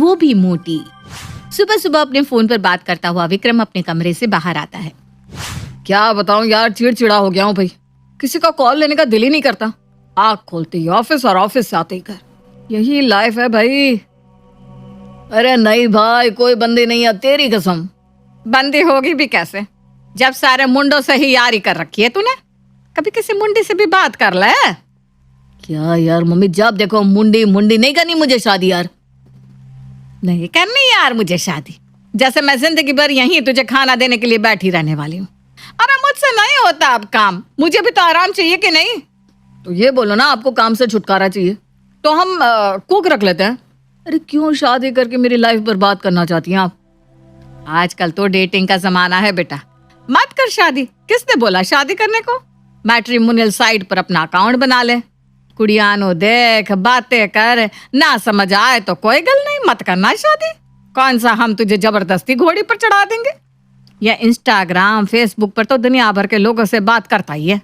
वो भी मोटी। सुबह सुबह अपने फोन पर बात करता हुआ विक्रम अपने कमरे से बाहर आता है। क्या बताऊं यार, चिड़चिड़ा हो गया हूँ भाई। किसी का कॉल लेने का दिल ही नहीं करता। आँख खोलते ही ऑफिस और ऑफिस से आते ही घर। यही लाइफ है भाई। अरे नहीं भाई, कोई बंदी नहीं है, तेरी कसम। बंदी होगी भी कैसे जब सारे मुंडों से ही यारी कर रखी है तूने। कभी किसी मुंडी से भी बात कर ले। क्या यार मम्मी, जब देखो मुंडी मुंडी। नहीं करनी मुझे शादी यार। नहीं करनी यार मुझे शादी, जैसे मैं जिंदगी भर यहीं तुझे खाना देने के लिए बैठी रहने वाली हूँ। अरे मुझसे नहीं होता अब काम, मुझे भी तो आराम चाहिए कि नहीं। तो ये बोलो ना, आपको काम से छुटकारा चाहिए तो हम कुक रख लेते हैं। अरे क्यों शादी करके मेरी लाइफ बर्बाद करना चाहती हैं आप? आजकल तो डेटिंग का जमाना है बेटा, मत कर शादी। किसने बोला शादी करने को? मैट्रिमोनियल साइट पर अपना अकाउंट बना ले, कुड़ियानो देख, बातें कर, ना समझ आए तो कोई गल नहीं, मत करना शादी। कौन सा हम तुझे जबरदस्ती घोड़ी पर चढ़ा देंगे? या इंस्टाग्राम फेसबुक पर तो दुनिया भर के लोगों से बात करता ही है।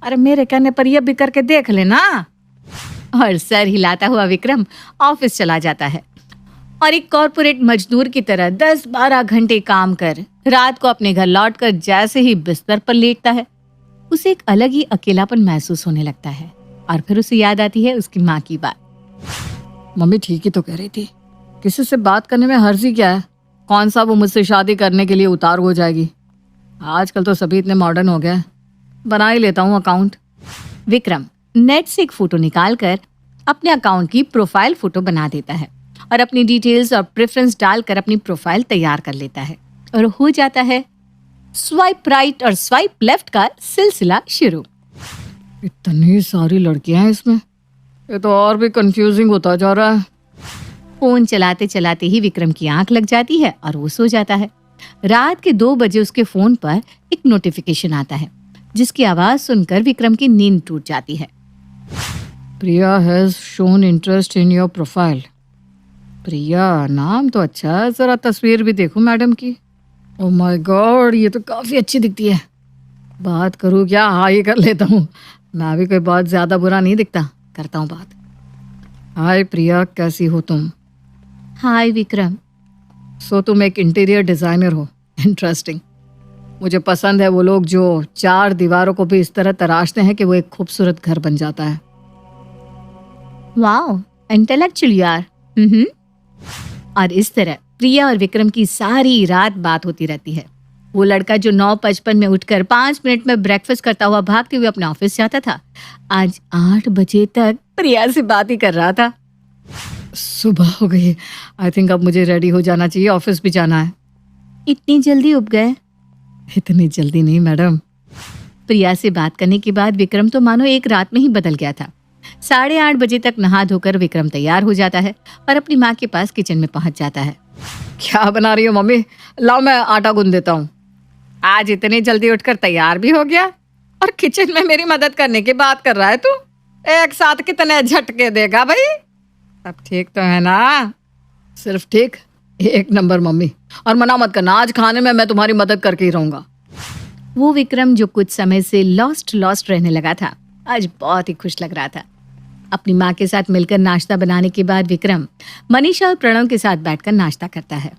अरे मेरे कहने पर यह भी करके देख लेना। और सर हिलाता हुआ विक्रम ऑफिस चला जाता है और एक कॉर्पोरेट मजदूर की तरह 10-12 घंटे काम कर रात को अपने घर लौटकर जैसे ही बिस्तर पर लेटता है, उसे एक अलग ही अकेलापन महसूस होने लगता है। और फिर उसे याद आती है उसकी माँ की बात। मम्मी ठीक ही तो कह रही थी, किसी से बात करने में हर्जी क्या है? कौन सा वो मुझसे शादी करने के लिए उतार हो जाएगी? आजकल तो सभी इतने मॉडर्न हो गए। बना ही लेता हूँ अकाउंट। विक्रम नेट से एक फोटो निकालकर अपने अकाउंट की प्रोफाइल फोटो बना देता है और अपनी डिटेल्स और प्रेफरेंस डालकर अपनी प्रोफाइल तैयार कर लेता है और हो जाता है स्वाइप राइट और स्वाइप लेफ्ट का सिलसिला शुरू। इतनी सारी लड़कियां हैं इसमें, ये तो और भी कंफ्यूजिंग होता जा रहा है। फोन चलाते चलाते ही विक्रम की आंख लग जाती है और वो सो जाता है। रात के 2 बजे उसके फोन पर एक नोटिफिकेशन आता है जिसकी आवाज सुनकर विक्रम की नींद टूट जाती है। Priya has shown interest in your profile. Priya नाम तो अच्छा है, जरा तस्वीर भी देखो मैडम की। ओह माय गॉड, ये तो काफी अच्छी दिखती है। बात करूँ क्या? हाँ ये कर लेता हूँ, मैं भी कोई बहुत ज्यादा बुरा नहीं दिखता। करता हूँ बात। हाय प्रिया, कैसी हो तुम? हाय विक्रम। सो तुम एक इंटीरियर डिजाइनर हो, इंटरेस्टिंग। मुझे पसंद है वो लोग जो 4 दीवारों को भी इस तरह तराशते हैं कि वो एक खूबसूरत घर बन जाता है। वाओ, इंटेलेक्चुअल यार। और इस तरह प्रिया और विक्रम की सारी रात बात होती रहती है। वो लड़का जो 9:55 में उठकर 5 मिनट में ब्रेकफास्ट करता हुआ भागते हुए अपने ऑफिस जाता था, आज 8 बजे तक प्रिया से बात ही कर रहा था। सुबह हो गई, आई थिंक अब मुझे रेडी हो जाना चाहिए, ऑफिस भी जाना है। इतनी जल्दी उठ गए? इतनी जल्दी नहीं मैडम। प्रिया से बात करने के बाद विक्रम तो मानो एक रात में ही बदल गया था। 8:30 बजे तक नहा धोकर विक्रम तैयार हो जाता है और अपनी माँ के पास किचन में पहुंच जाता है। क्या बना रही हो मम्मी? लाओ मैं आटा गूंद देता हूँ। आज इतनी जल्दी उठकर तैयार भी हो गया और किचन में मेरी मदद करने की बात कर रहा है तू? एक साथ कितने झटके देगा भाई? सब ठीक तो है ना? सिर्फ ठीक, 1 नंबर मम्मी। और मना मत करना, आज खाने में मैं तुम्हारी मदद करके ही रहूंगा। वो विक्रम जो कुछ समय से लॉस्ट रहने लगा था, आज बहुत ही खुश लग रहा था। अपनी माँ के साथ मिलकर नाश्ता बनाने के बाद विक्रम मनीषा और प्रणव के साथ बैठकर नाश्ता करता है।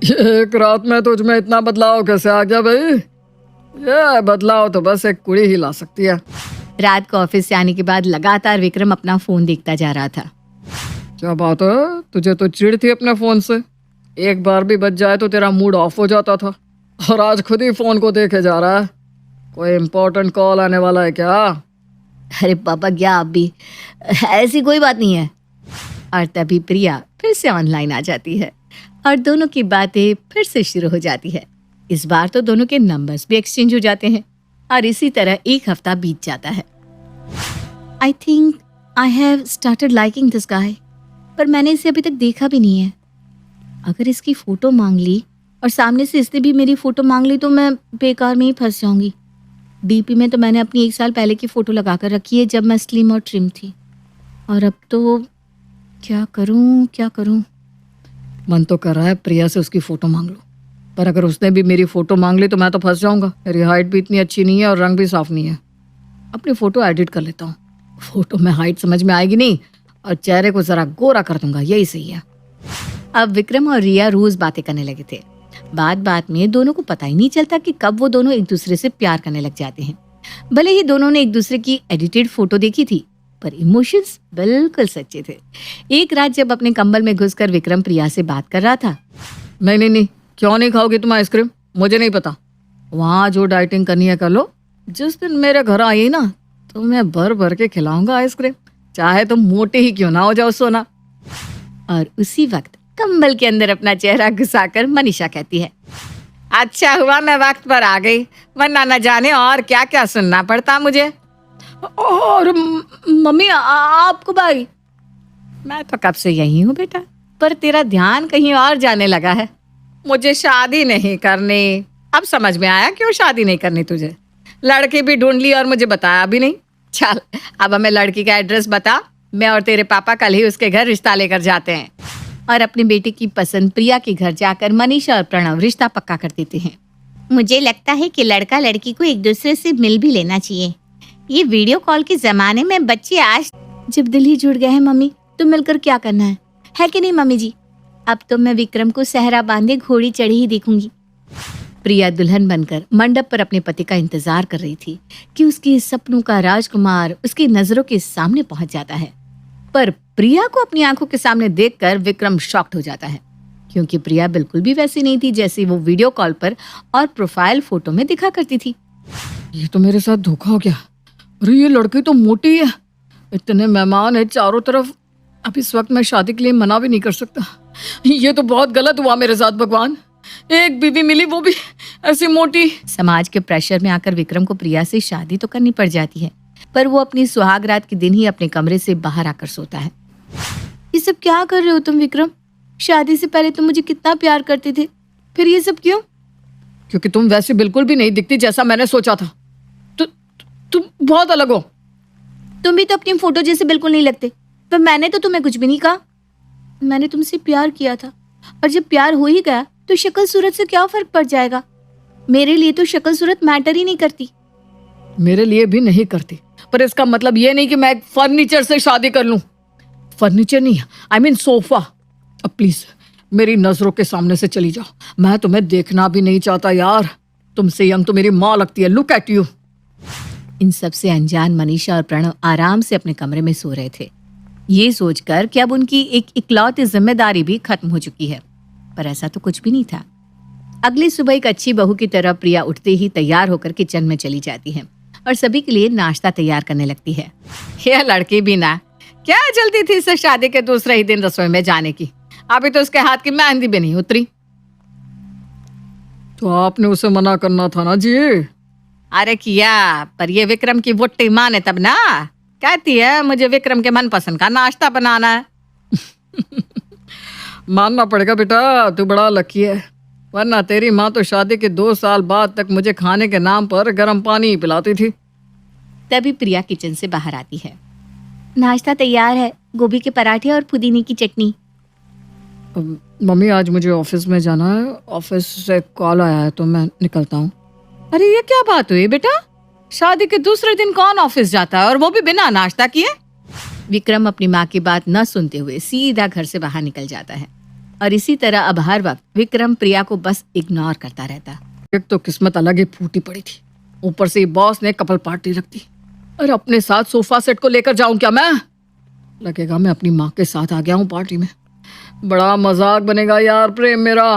एक रात में तुझ में इतना बदलाव कैसे आ गया भाई? ये बदलाव तो बस एक कुड़ी ही ला सकती है। रात को ऑफिस से आने के बाद लगातार विक्रम अपना फोन देखता जा रहा था। क्या बात है, तुझे तो चिढ़ थी अपने फोन से। एक बार भी बच जाए तो तेरा मूड ऑफ हो जाता था, और आज खुद ही फोन को देखे जा रहा है। कोई इम्पोर्टेंट कॉल आने वाला है क्या? अरे पापा क्या आप भी, ऐसी कोई बात नहीं है। और तभी प्रिया फिर से ऑनलाइन आ जाती है और दोनों की बातें फिर से शुरू हो जाती है। इस बार तो दोनों के नंबर्स भी एक्सचेंज हो जाते हैं और इसी तरह 1 हफ्ता बीत जाता है। I think I have started liking this guy, पर मैंने इसे अभी तक देखा भी नहीं है। अगर इसकी फोटो मांग ली और सामने से इसने भी मेरी फोटो मांग ली तो मैं बेकार में ही फंस जाऊंगी। डीपी में तो मैंने अपनी 1 साल पहले की फोटो लगा कर रखी है जब मैं स्लिम और ट्रिम थी, और अब तो क्या करूं? मन तो कर रहा है प्रिया से उसकी फोटो मांग लो, पर अगर उसने भी मेरी फोटो मांग ली तो मैं तो फंस जाऊंगा। मेरी हाइट भी इतनी अच्छी नहीं है और रंग भी साफ नहीं है। अपनी फोटो एडिट कर लेता हूँ। फोटो में हाइट समझ में आएगी नहीं और चेहरे को जरा गोरा कर दूंगा, यही सही है। अब विक्रम और रिया रोज बातें करने लगे थे। बात बात में दोनों को पता ही नहीं चलता कि कब वो दोनों एक दूसरे से प्यार करने लग जाते हैं। भले ही दोनों ने एक दूसरे की एडिटेड फोटो देखी थी, पर इमोशंस बिल्कुल सच्चे थे। एक रात जब अपने कंबल में घुसकर विक्रम प्रिया से बात कर रहा था। नहीं नहीं नहीं, क्यों नहीं खाओगी तुम आइसक्रीम? मुझे नहीं पता, वहाँ जो डाइटिंग करनी है कर लो। जिस दिन मेरे घर आई ना तो मैं भर भर के खिलाऊंगा आइसक्रीम, चाहे तुम मोटे ही क्यों ना हो जाओ सोना। और उसी वक्त कंबल के अंदर अपना चेहरा घुसाकर मनीषा कहती है, अच्छा हुआ मैं वक्त पर आ गई, वरना न जाने और क्या क्या सुनना पड़ता मुझे। और मम्मी आपको भाई? मैं तो कब से यही हूँ बेटा, पर तेरा ध्यान कहीं और जाने लगा है। मुझे शादी नहीं करनी। अब समझ में आया क्यों शादी नहीं करनी तुझे। लड़की भी ढूंढ ली और मुझे बताया भी नहीं। चल अब हमें लड़की का एड्रेस बता, मैं और तेरे पापा कल ही उसके घर रिश्ता लेकर जाते हैं। और अपनी बेटी की पसंद प्रिया के घर जाकर मनीषा और प्रणव रिश्ता पक्का कर देते हैं। मुझे लगता है कि लड़का लड़की को एक दूसरे से मिल भी लेना चाहिए। ये वीडियो कॉल के जमाने में बच्चे आज जब दिल ही जुड़ गए हैं मम्मी, तो मिलकर क्या करना है कि नहीं मम्मी जी? अब तो मैं विक्रम को सहरा बांधे घोड़ी चढ़ी ही देखूंगी। प्रिया दुल्हन बनकर मंडप पर अपने पति का इंतजार कर रही थी कि उसके सपनों का राजकुमार उसकी नजरों के सामने पहुंच जाता है। पर प्रिया को अपनी आंखों के सामने देखकर विक्रम शॉक्ड हो जाता है, क्योंकि प्रिया बिल्कुल भी वैसी नहीं थी जैसी वो वीडियो कॉल पर और प्रोफाइल फोटो में दिखा करती थी। ये तो मेरे साथ धोखा हो गया। अरे ये लड़की तो मोटी है, इतने मेहमान है चारों तरफ, अब इस वक्त मैं शादी के लिए मना भी नहीं कर सकता। ये तो बहुत गलत हुआ मेरे साथ भगवान। एक बीवी मिली, वो भी ऐसी मोटी। समाज के प्रेशर में आकर विक्रम को प्रिया से शादी तो करनी पड़ जाती है, पर वो अपनी सुहाग रात के दिन ही अपने कमरे से बाहर आकर सोता है। ये सब क्या कर रहे हो तुम विक्रम? शादी से पहले तुम मुझे कितना प्यार करते थे, फिर ये सब क्यों? क्योंकि तुम वैसे बिल्कुल भी नहीं दिखती जैसा मैंने सोचा था। तुम बहुत अलग हो। तुम भी तो अपनी फोटो जैसे बिल्कुल नहीं लगते, पर मैंने तो तुम्हें कुछ भी नहीं कहा। मैंने तुमसे प्यार किया था, और जब प्यार हो ही गया तो शक्ल सूरत से क्या फर्क पड़ जाएगा? मेरे लिए तो शक्ल सूरत मैटर ही नहीं करती। मेरे लिए भी नहीं करती, पर इसका मतलब ये नहीं कि मैं एक फर्नीचर से शादी कर लूं। फर्नीचर नहीं, आई मीन सोफा। अब प्लीज मेरी नजरों के सामने से चली जाओ, मैं तुम्हें देखना भी नहीं चाहता यार। तुमसे यंग तो मेरी माँ लगती है। Look at you. इन सब से अनजान मनीषा और प्रणव आराम से अपने कमरे में सो रहे थे, ये सोचकर कि अब उनकी एक इकलौती जिम्मेदारी भी खत्म हो चुकी है। पर ऐसा तो कुछ भी नहीं था। अगली सुबह एक अच्छी बहू की तरह प्रिया उठते ही तैयार होकर किचन में चली जाती है और सभी के लिए नाश्ता तैयार करने लगती है। यह लड़की भी ना, क्या जल्दी थी इसे शादी के दूसरे ही दिन रसोई में जाने की। अभी तो उसके हाथ की मेहंदी भी नहीं उतरी। तो आपने उसे मना करना था ना जी। अरे किया, पर ये विक्रम की वुट्टी माने तब ना। कहती है मुझे विक्रम के मनपसंद का नाश्ता बनाना है। मानना पड़ेगा बेटा, तू बड़ा लकी है, वरना तेरी माँ तो शादी के 2 साल बाद तक मुझे खाने के नाम पर गर्म पानी ही पिलाती थी। तभी प्रिया किचन से बाहर आती है। नाश्ता तैयार है, गोभी के पराठे और पुदीने की चटनी। मम्मी आज मुझे ऑफिस में जाना है, ऑफिस से कॉल आया है तो मैं निकलता हूँ। अरे ये क्या बात हुई बेटा? शादी के दूसरे दिन कौन ऑफिस जाता है, और वो भी बिना नाश्ता किए? विक्रम अपनी माँ की बात न सुनते हुए सीधा घर से बाहर निकल जाता है, और इसी तरह अब हर वक्त विक्रम प्रिया को बस इग्नोर करता रहता। एक तो किस्मत अलग ही फूटी पड़ी थी, ऊपर से बॉस ने कपल पार्टी रख दी। अरे अपने साथ सोफा सेट को लेकर जाऊं क्या मैं? लगेगा मैं अपनी माँ के साथ आ गया हूँ पार्टी में। बड़ा मजाक बनेगा यार प्रेम मेरा।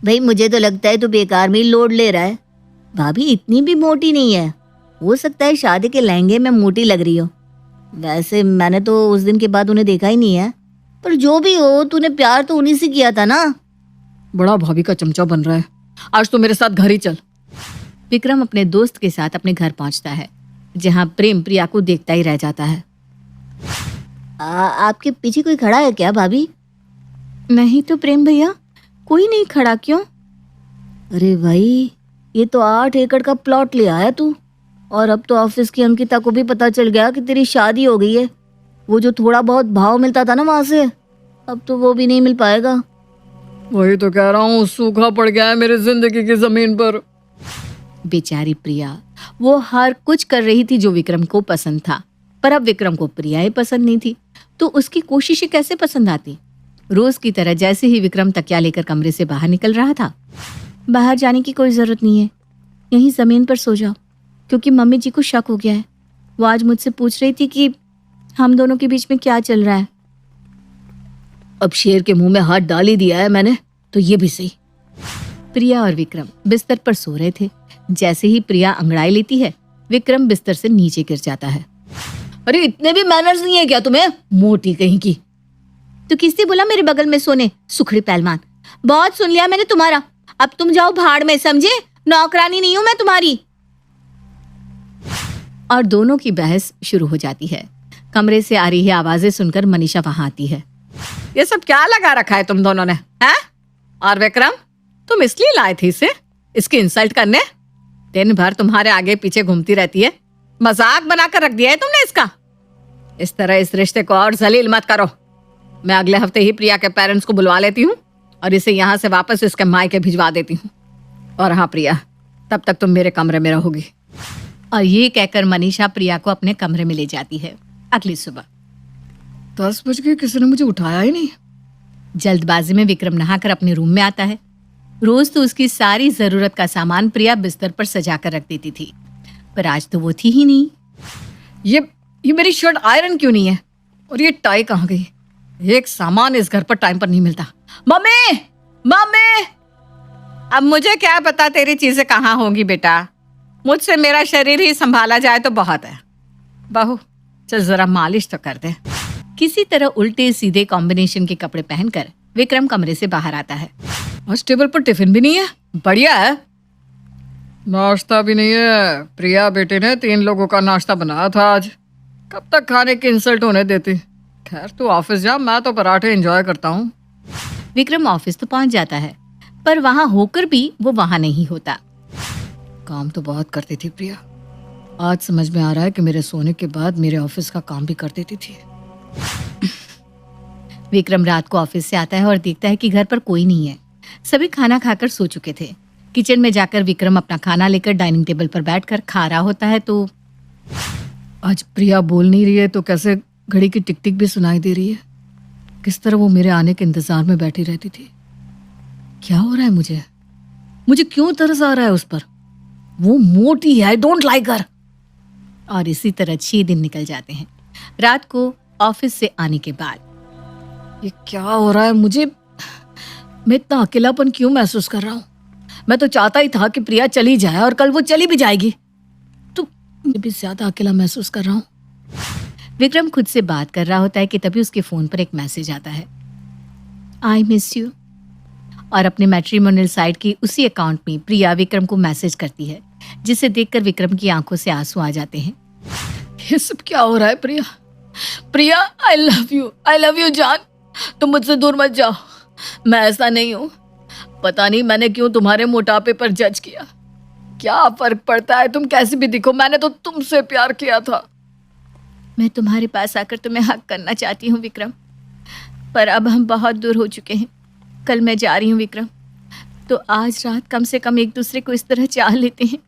भाई मुझे तो लगता है तू बेकार में लोड ले रहा है। भाभी इतनी भी मोटी नहीं है, हो सकता है शादी के लहंगे में मोटी लग रही हो। वैसे मैंने तो उस दिन के बाद उन्हें देखा ही नहीं है, पर जो भी हो तूने प्यार तो उन्हीं से किया था ना। बड़ा भाभी का चमचा बन रहा है, आज तो मेरे साथ घर ही चल। विक्रम अपने दोस्त के साथ अपने घर पहुंचता है, जहां प्रेम प्रिया को देखता ही रह जाता है। आपके पीछे कोई खड़ा है क्या भाभी? नहीं तो प्रेम भैया, कोई नहीं खड़ा। क्यों? अरे भाई ये तो 8 एकड़ का प्लॉट ले आया तू, और अब तो ऑफिस की अंकिता को भी पता चल गया कि तेरी शादी हो गई है। वो जो थोड़ा बहुत भाव मिलता था ना वहां से, अब तो वो भी नहीं मिल पाएगा। वही तो कह रहा हूँ, सूखा पड़ गया है मेरी जिंदगी की जमीन पर। बेचारी प्रिया, वो हर कुछ कर रही थी जो विक्रम को पसंद था, पर अब विक्रम को प्रिया ही पसंद नहीं थी, तो उसकी कोशिशें कैसे पसंद आती? रोज की तरह जैसे ही विक्रम तकिया लेकर कमरे से बाहर निकल रहा था, बाहर जाने की कोई जरूरत नहीं है, यहीं जमीन पर सो जाओ, क्योंकि मम्मी जी को शक हो गया है। वो आज मुझसे पूछ रही थी कि हम दोनों के बीच में क्या चल रहा है। अब शेर के मुंह में हाथ डाल ही दिया है मैंने, तो ये भी सही। प्रिया और विक्रम बिस्तर पर सो रहे थे। जैसे ही प्रिया अंगड़ाई लेती है, विक्रम बिस्तर से नीचे गिर जाता है। अरे इतने भी मैनर्स नहीं है क्या तुम्हें, मोटी कहीं की। तो किसने बोला मेरे बगल में सोने, सुखड़ी पहलवान। बहुत सुन लिया मैंने तुम्हारा, अब तुम जाओ भाड़ में, समझे? नौकरानी नहीं हूं मैं तुम्हारी। और दोनों की बहस शुरू हो जाती है। कमरे से आ रही है आवाजें सुनकर मनीषा वहां आती है। ये सब क्या लगा रखा है तुम दोनों ने, हैं? और विक्रम, तुम इसलिए लाए थे इसे, इसकी इंसल्ट करने? दिन भर तुम्हारे आगे पीछे घूमती रहती है, मजाक बनाकर रख दिया है तुमने इसका। इस तरह इस रिश्ते को और जलील मत करो। मैं अगले हफ्ते ही प्रिया के पेरेंट्स को बुलवा लेती हूँ और इसे यहाँ से वापस इसके मायके भिजवा देती हूँ। और हाँ प्रिया, तब तक तुम मेरे कमरे में रहोगी। और ये कहकर मनीषा प्रिया को अपने कमरे में ले जाती है। अगली सुबह 10 बज गए, किसी ने मुझे उठाया ही नहीं। जल्दबाजी में विक्रम नहाकर अपने रूम में आता है। रोज तो उसकी सारी जरूरत का सामान प्रिया बिस्तर पर सजा कर रख देती थी, पर आज तो वो थी ही नहीं। ये मेरी शर्ट आयरन क्यों नहीं है? और ये टाई कहाँ गई? एक सामान इस घर पर टाइम पर नहीं मिलता। मम्मी, मम्मी, अब मुझे क्या पता तेरी चीजें कहाँ होंगी बेटा। मुझसे मेरा शरीर ही संभाला जाए तो बहुत है। बहू, चल जरा मालिश तो कर दे। किसी तरह उल्टे सीधे कॉम्बिनेशन के कपड़े पहनकर विक्रम कमरे से बाहर आता है। आज टेबल पर टिफिन भी नहीं है, बढ़िया है। नाश्ता भी नहीं है। प्रिया बेटे ने 3 लोगों का नाश्ता बनाया था आज। कब तक खाने की इंसल्ट होने देती। खैर तू ऑफिस जा, मैं तो पराठे एंजॉय करता हूँ। विक्रम ऑफिस तो पहुंच जाता है, पर वहां होकर भी वो वहां नहीं होता। काम तो बहुत करती थी प्रिया। आज समझ में आ रहा है कि मेरे सोने के बाद मेरे ऑफिस का काम भी कर देती थी। विक्रम रात को ऑफिस से आता है और देखता है कि घर पर कोई नहीं है। सभी खाना खाकर सो चुके थे। किचन में जाकर विक्रम अपना खाना लेकर डाइनिंग टेबल पर बैठकर खा रहा होता है तो आज प्रिया बोल नहीं रही है तो कैसे घड़ी की टिक टिक भी सुनाई दे रही है। किस तरह वो मेरे आने के इंतजार में बैठी रहती थी। क्या हो रहा है मुझे क्यों तरस आ रहा है उस पर? वो मोटी है, आई डोंट लाइक हर। और इसी तरह 6 दिन निकल जाते हैं। रात को ऑफिस से आने के बाद ये क्या हो रहा है मैं इतना अकेलापन क्यों महसूस कर रहा हूँ? मैं तो चाहता ही था कि प्रिया चली जाए और कल वो चली भी जाएगी, तो मैं भी ज्यादा अकेला महसूस कर रहा हूँ। विक्रम खुद से बात कर रहा होता है कि तभी उसके फोन पर एक मैसेज आता है, आई मिस यू। और अपने मैट्रिमोनियल साइट की उसी अकाउंट में प्रिया विक्रम को मैसेज करती है, जिसे देखकर विक्रम की आंखों से आंसू आ जाते हैं। ये सब क्या हो रहा है प्रिया? आई लव यू जान। तुम मुझसे दूर मत जाओ। मैं ऐसा नहीं हूँ। पता नहीं मैंने क्यों तुम्हारे मोटापे पर जज किया। क्या फर्क पड़ता है, तुम कैसी भी दिखो, मैंने तो तुमसे प्यार किया था। मैं तुम्हारे पास आकर तुम्हें हक करना चाहती हूँ विक्रम, पर अब हम बहुत दूर हो चुके हैं। कल मैं जा रही हूँ विक्रम, तो आज रात कम से कम एक दूसरे को इस तरह चाह लेते हैं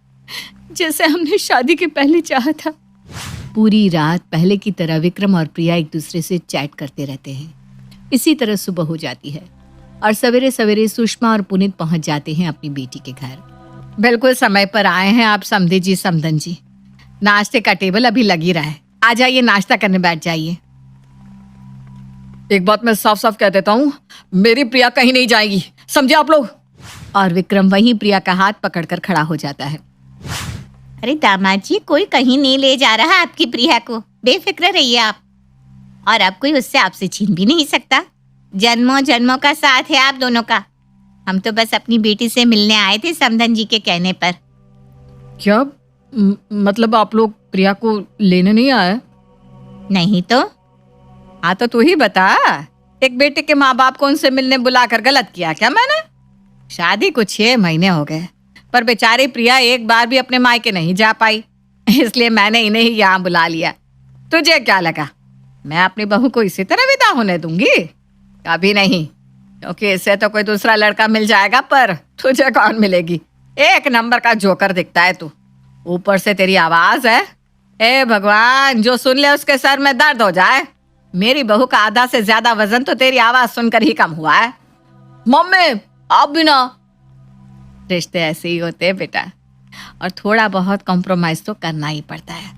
जैसे हमने शादी के पहले चाहा था। पूरी रात पहले की तरह विक्रम और प्रिया एक दूसरे से चैट करते रहते हैं। इसी तरह सुबह हो जाती है और सवेरे सवेरे सुषमा और पुनीत पहुंच जाते हैं अपनी बेटी के घर। बिल्कुल समय पर आए हैं आप समधी जी, समधन जी। नाश्ते का टेबल अभी लगी रहा है, आ जाइए नाश्ता करने बैठ जाइए। एक बात मैं साफ साफ कह देता हूँ, मेरी प्रिया कहीं नहीं जाएगी, समझे आप लोग? और विक्रम वहीं प्रिया का हाथ पकड़कर खड़ा हो जाता है। अरे दामाद जी, कोई कहीं नहीं ले जा रहा आपकी प्रिया को, बेफिक्र रहिए आप। और अब कोई उससे आपसे छीन भी नहीं सकता। जन्मों जन्मों का साथ है आप दोनों का। हम तो बस अपनी बेटी से मिलने आए थे समधन जी के कहने पर। क्या मतलब आप लोग प्रिया को लेने नहीं आए? नहीं तो? हाँ तो तू ही बता, एक बेटे के माँ बाप को उनसे मिलने बुलाकर गलत किया क्या मैंने? शादी को 6 महीने हो गए, पर बेचारी प्रिया एक बार भी अपने मायके नहीं जा पाई, इसलिए मैंने इन्हें ही यहाँ बुला लिया। तुझे क्या लगा मैं अपनी बहू को इसी तरह विदा होने दूंगी? कभी नहीं, क्योंकि इससे तो कोई दूसरा लड़का मिल जाएगा, पर तुझे कौन मिलेगी? एक नंबर का जोकर दिखता है तू, ऊपर से तेरी आवाज है, ए भगवान, जो सुन ले उसके सर में दर्द हो जाए। मेरी बहू का आधा से ज्यादा वजन तो तेरी आवाज सुनकर ही कम हुआ है। मम्मी आप भी ना। रिश्ते ऐसे ही होते हैं बेटा, और थोड़ा बहुत कॉम्प्रोमाइज तो करना ही पड़ता है।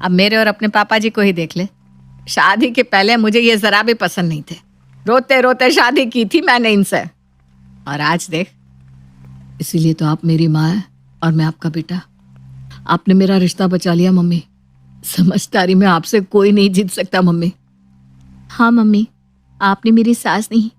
अब मेरे और अपने पापा जी को ही देख ले। शादी के पहले मुझे ये जरा भी पसंद नहीं थे, रोते रोते शादी की थी मैंने इनसे, और आज देख। इसीलिए तो आप मेरी माँ है और मैं आपका बेटा। आपने मेरा रिश्ता बचा लिया मम्मी। समझदारी में आपसे कोई नहीं जीत सकता मम्मी। हाँ मम्मी, आपने मेरी सास नहीं